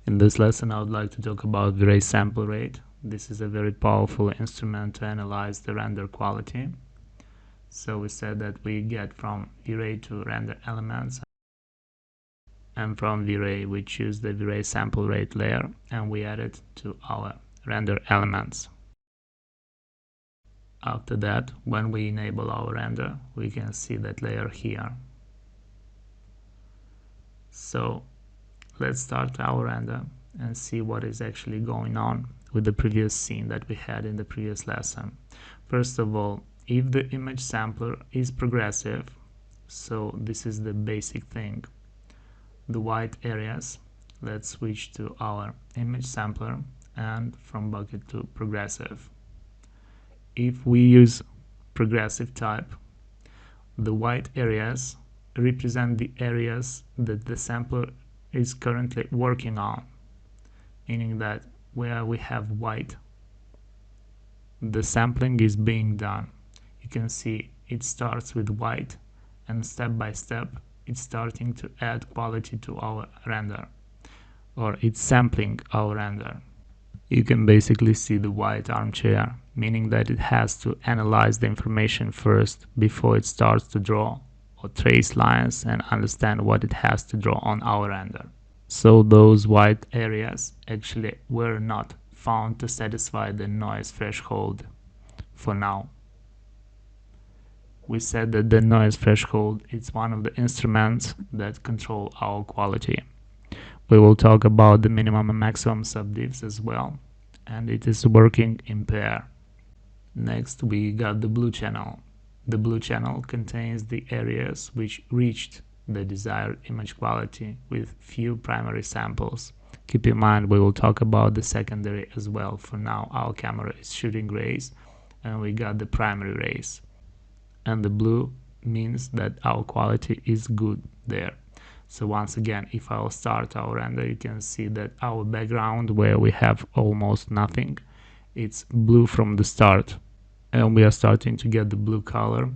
In this lesson, I would like to talk about Vray Sample Rate. This is a very powerful instrument to analyze the render quality. So we said that we get from Vray to render elements, and from Vray we choose the Vray Sample Rate layer and we add it to our render elements. After that, when we enable our render, we can see that layer here. So let's start our render and see what is actually going on with the previous scene that we had in the previous lesson. First of all, if the image sampler is progressive, so this is the basic thing, the white areas, let's switch to our image sampler and from bucket to progressive. If we use progressive type, the white areas represent the areas that the sampler is currently working on, meaning that where we have white, the sampling is being done. You can see it starts with white and step by step it's starting to add quality to our render, or it's sampling our render. You can basically see the white armchair, meaning that it has to analyze the information first before it starts to draw or trace lines and understand what it has to draw on our render. So those white areas actually were not found to satisfy the noise threshold for now. We said that the noise threshold is one of the instruments that control our quality. We will talk about the minimum and maximum subdivs as well, and it is working in pair. Next we got the blue channel. The blue channel contains the areas which reached the desired image quality with few primary samples. Keep in mind we will talk about the secondary as well. For now our camera is shooting rays and we got the primary rays. And the blue means that our quality is good there. So once again, if I will start our render, you can see that our background where we have almost nothing, it's blue from the start. And we are starting to get the blue color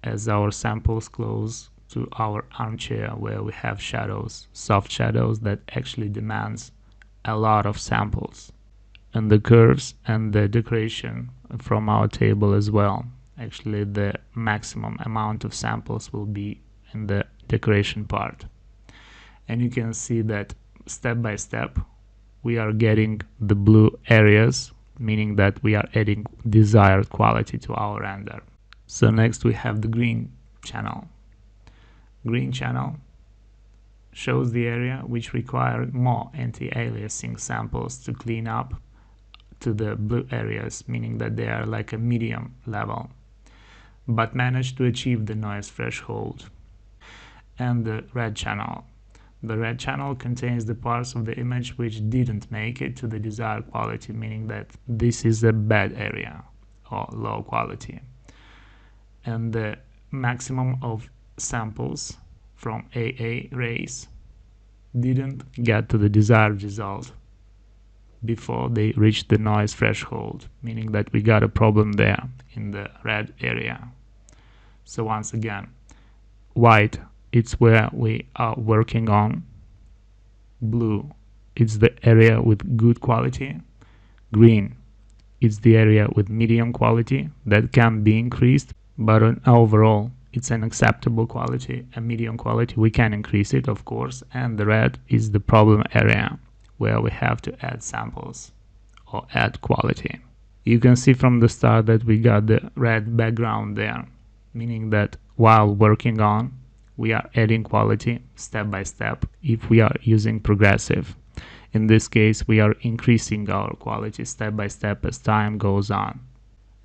as our samples close to our armchair where we have shadows, soft shadows that actually demands a lot of samples. And the curves and the decoration from our table as well. Actually the maximum amount of samples will be in the decoration part. And you can see that step by step we are getting the blue areas, meaning that we are adding desired quality to our render. So next we have the green channel. Green channel shows the area which require more anti-aliasing samples to clean up to the blue areas, meaning that they are like a medium level, but managed to achieve the noise threshold. And the red channel. The red channel contains the parts of the image which didn't make it to the desired quality, meaning that this is a bad area or low quality. And the maximum of samples from AA rays didn't get to the desired result before they reached the noise threshold, meaning that we got a problem there in the red area. So once again, white, it's where we are working on. Blue, it's the area with good quality. Green, it's the area with medium quality that can be increased, but overall it's an acceptable quality. A medium quality, we can increase it of course. And the red is the problem area where we have to add samples or add quality. You can see from the start that we got the red background there, meaning that while working on, we are adding quality step by step if we are using progressive. In this case, we are increasing our quality step by step as time goes on.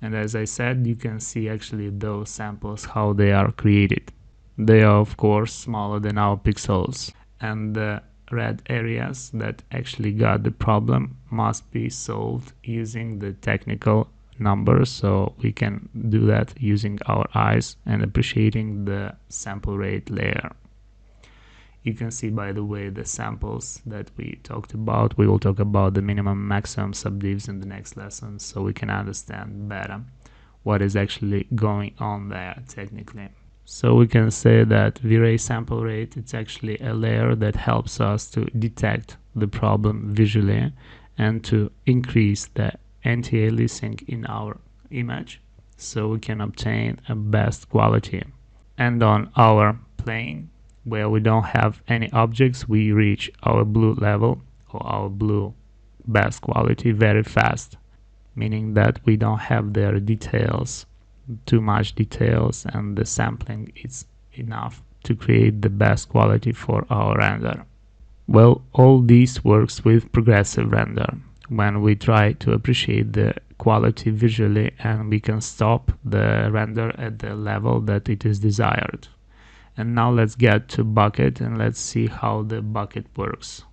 And as I said, you can see actually those samples, how they are created. They are of course smaller than our pixels, and the red areas that actually got the problem must be solved using the technical numbers, so we can do that using our eyes and appreciating the sample rate layer. You can see, by the way, the samples that we talked about. We will talk about the minimum maximum subdivs in the next lesson, so we can understand better what is actually going on there technically. So we can say that Vray Sample Rate, it's actually a layer that helps us to detect the problem visually and to increase the anti-aliasing in our image so we can obtain a best quality. And on our plane, where we don't have any objects, we reach our blue level or our blue best quality very fast, meaning that we don't have their details, too much details, and the sampling is enough to create the best quality for our render. Well, all this works with progressive render, when we try to appreciate the quality visually and we can stop the render at the level that it is desired. And now let's get to bucket and let's see how the bucket works.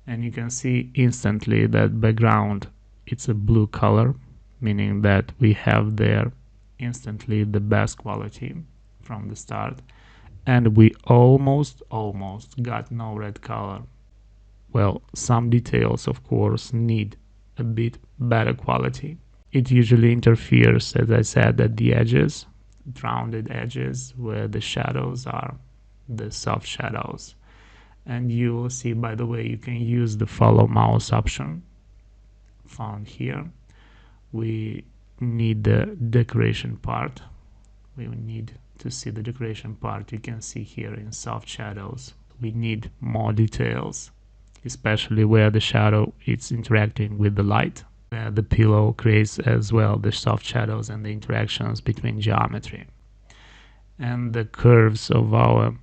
And you can see instantly that background, it's a blue color, meaning that we have there instantly the best quality from the start. And we almost got no red color. Well, some details of course need a bit better quality. It usually interferes, as I said, at the edges, rounded edges where the shadows are, the soft shadows. And you will see, by the way, you can use the follow mouse option found here. We need the decoration part. We need to see the decoration part. You can see here in soft shadows. We need more details, especially where the shadow is interacting with the light. The pillow creates as well the soft shadows and the interactions between geometry. And the curves of our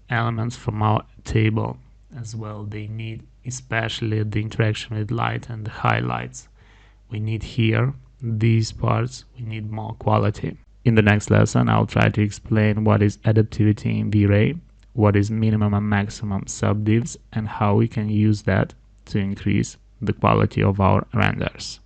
elements from our table as well, they need, especially the interaction with light and the highlights. We need here, these parts, we need more quality. In the next lesson, I'll try to explain what is adaptivity in Vray, what is minimum and maximum subdivs, and how we can use that to increase the quality of our renders.